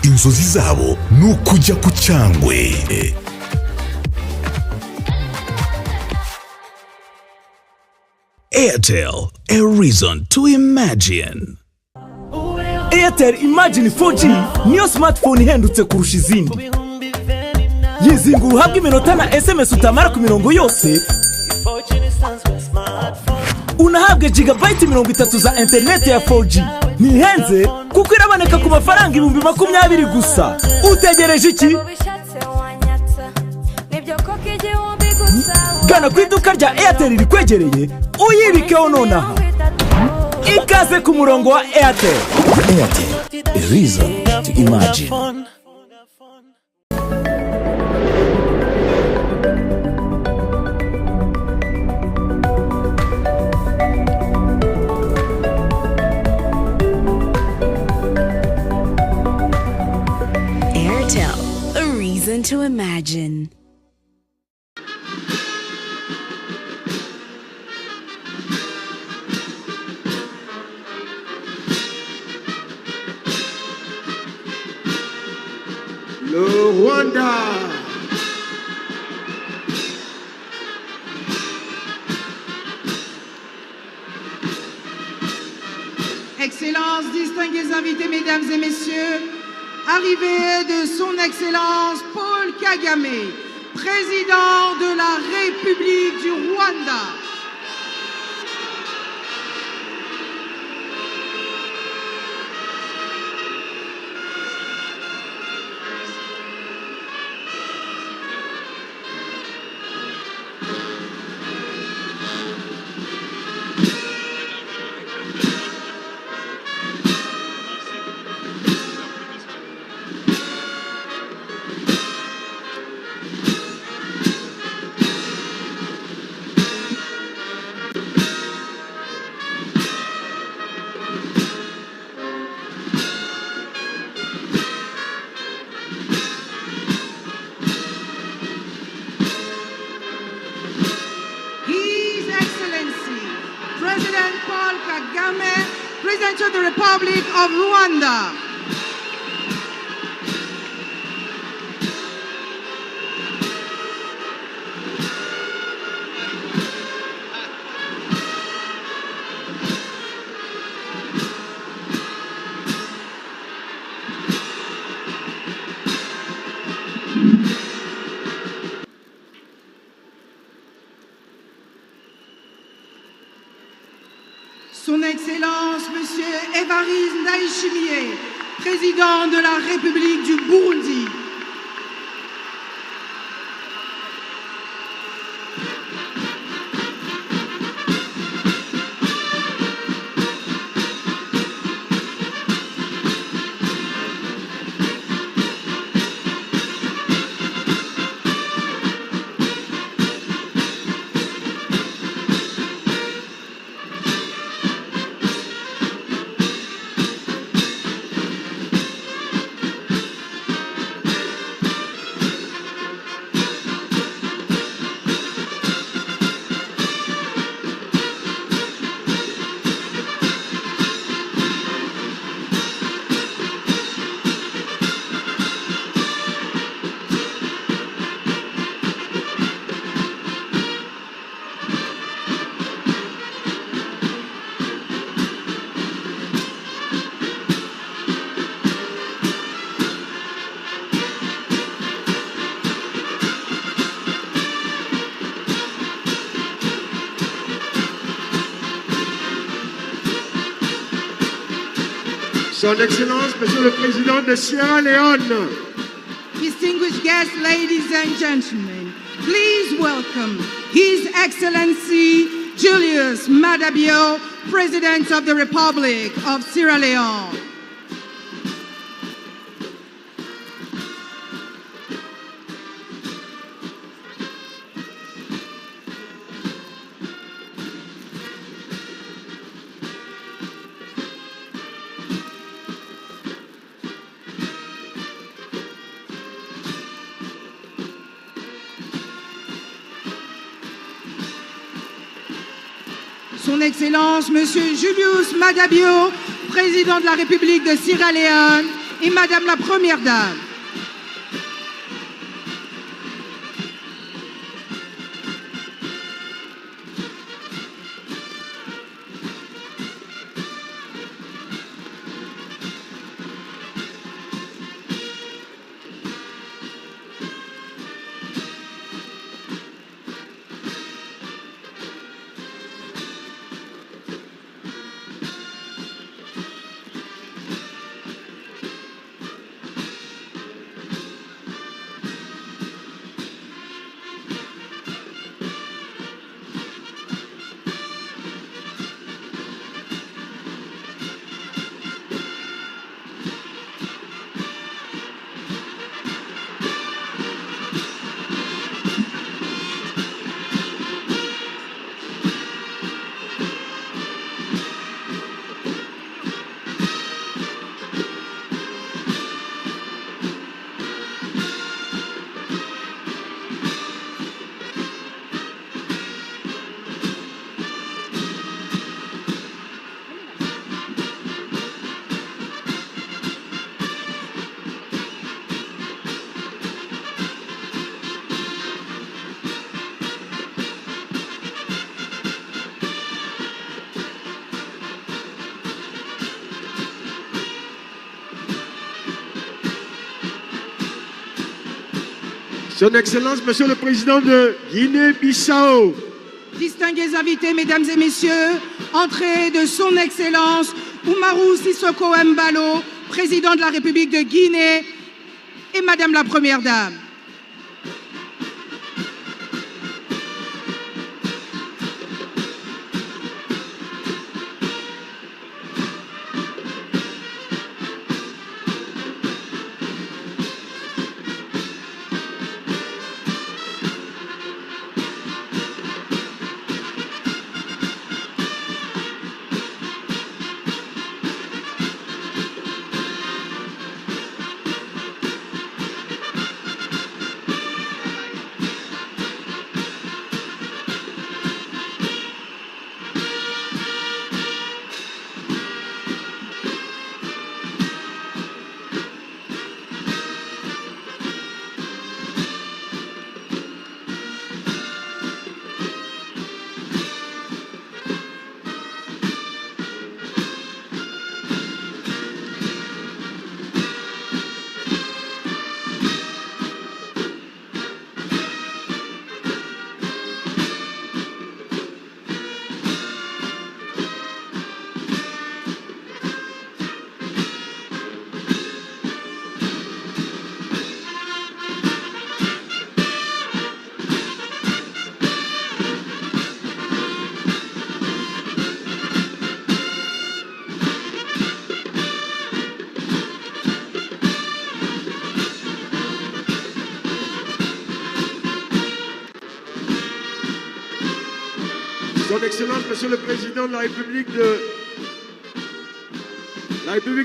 inzozi zabo ni ukujya ku Cyangwe. Airtel, a reason to imagine. Airtel Imagine 4G niyo smartphone ihendutse kurusha izindi. Yizinga uhabwa iminota na SMS utamara ku mirongo yose. Unahabwa gigabyte 30 za internet ya 4G. Nihenze kuko iraboneka ku mafaranga 20,000 gusa. Utegereje iki? Gana ku iduka rya Airtel rikwegereye uyibikeho nonaha. Ikaze ku murongo wa Airtel. Airtel, a reason to imagine. Airtel, a reason to imagine. Le Rwanda. Excellences, distingués invités, mesdames et messieurs, arrivée de son Excellence Paul Kagame, président de la République du Rwanda. President Paul Kagame, President of the Republic of Rwanda. Son Excellence, Monsieur Evariste Ndayishimiye, Président de la République du Burundi. Son Excellence, Monsieur le Président de Sierra Leone. Distinguished guests, ladies and gentlemen, please welcome His Excellency Julius Maada Bio, President of the Republic of Sierra Leone. Son Excellence, Monsieur Julius Maada Bio, Président de la République de Sierra Leone, et Madame la Première Dame. Son Excellence, Monsieur le Président de Guinée-Bissau. Distingués invités, Mesdames et Messieurs, entrée de Son Excellence Umaru Sissoko Embalo, Président de la République de Guinée, et Madame la Première Dame. Son Excellence, Monsieur le Président de la République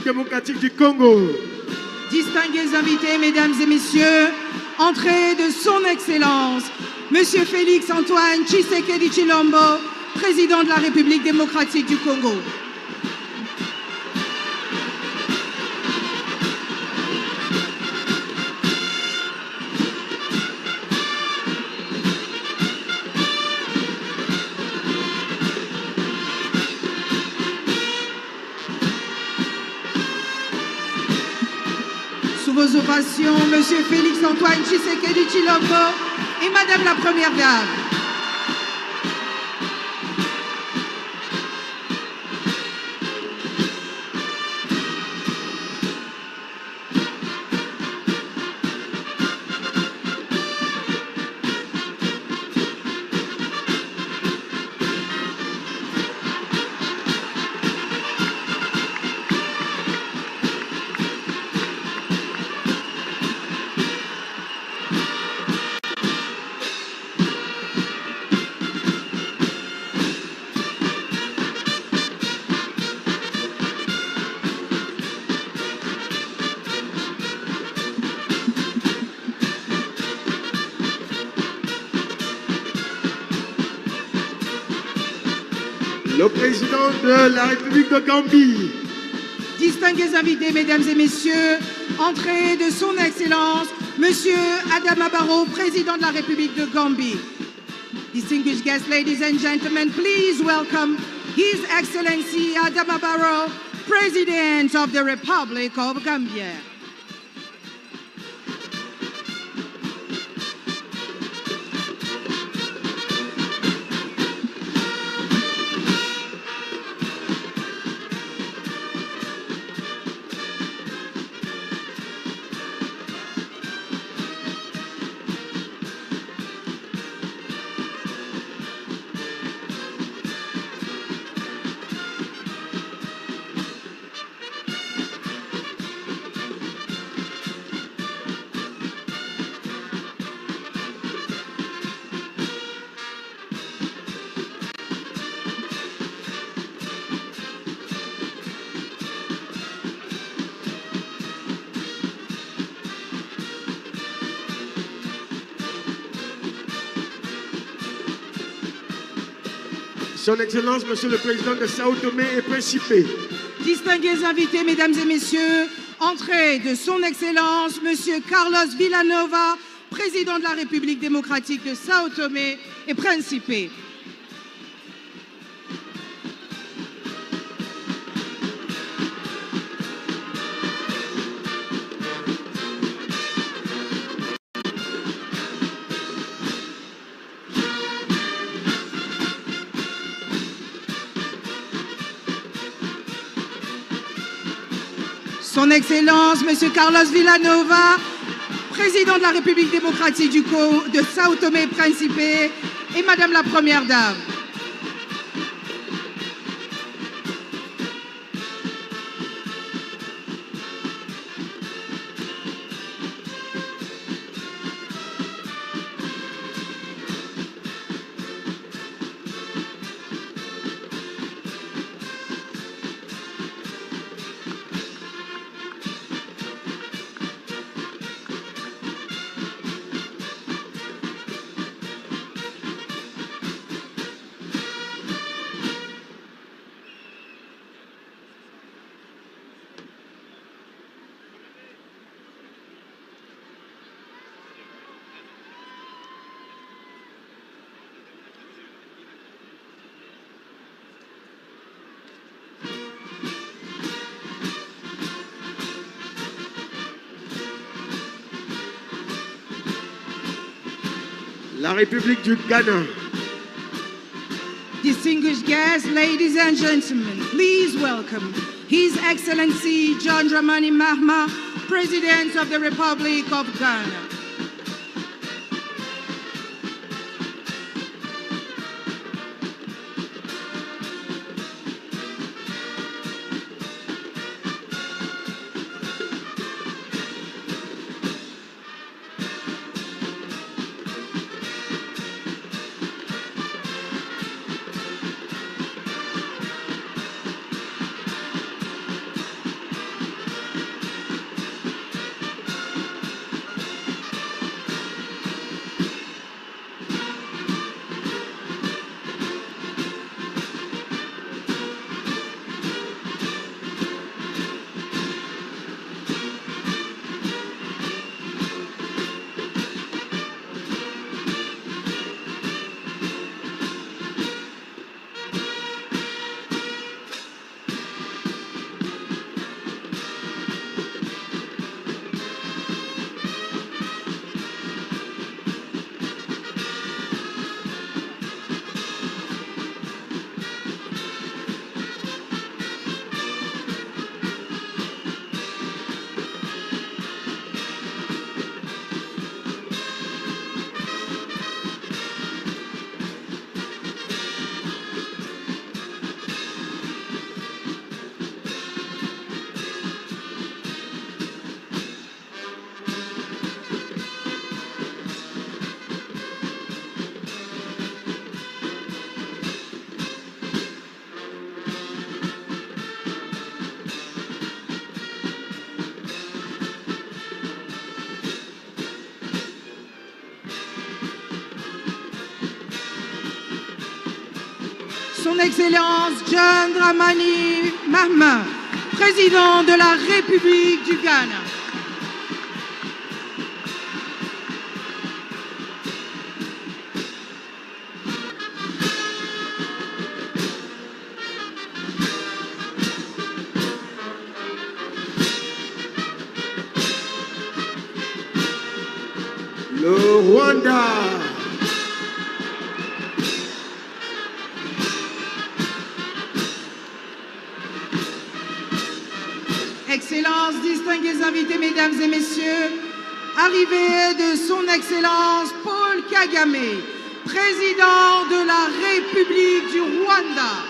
démocratique du Congo. Distingués invités, Mesdames et Messieurs, entrée de Son Excellence Monsieur Félix Antoine Tshisekedi Tshilombo, Président de la République démocratique du Congo. Sous vos ovations, Monsieur Félix Antoine Tshisekedi Tshilombo et Madame la Première Dame. Le président de la République de Gambie. Distingués invités, mesdames et messieurs, entrée de son Excellence, Monsieur Adama Barrow, Président de la République de Gambie. Distinguished guests, ladies and gentlemen, please welcome His Excellency Adama Barrow, President of the Republic of Gambia. Son Excellence, Monsieur le Président de Sao Tomé et Principe. Distingués invités, mesdames et messieurs, entrée de son Excellence, Monsieur Carlos Villanova, Président de la République démocratique de Sao Tomé et Principe. Son Excellence, Monsieur Carlos Villanova, Président de la République démocratique de Sao Tomé et Principe, et Madame la Première Dame. La République du Ghana. Distinguished guests, ladies and gentlemen, please welcome His Excellency John Dramani Mahama, President of the Republic of Ghana. Son Excellence John Dramani Mahama, président de la République du Ghana. Le Rwanda. Excellences, distingués invités, mesdames et messieurs, arrivée de son Excellence Paul Kagame, président de la République du Rwanda.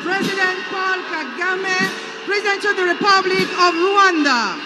President Paul Kagame, President of the Republic of Rwanda.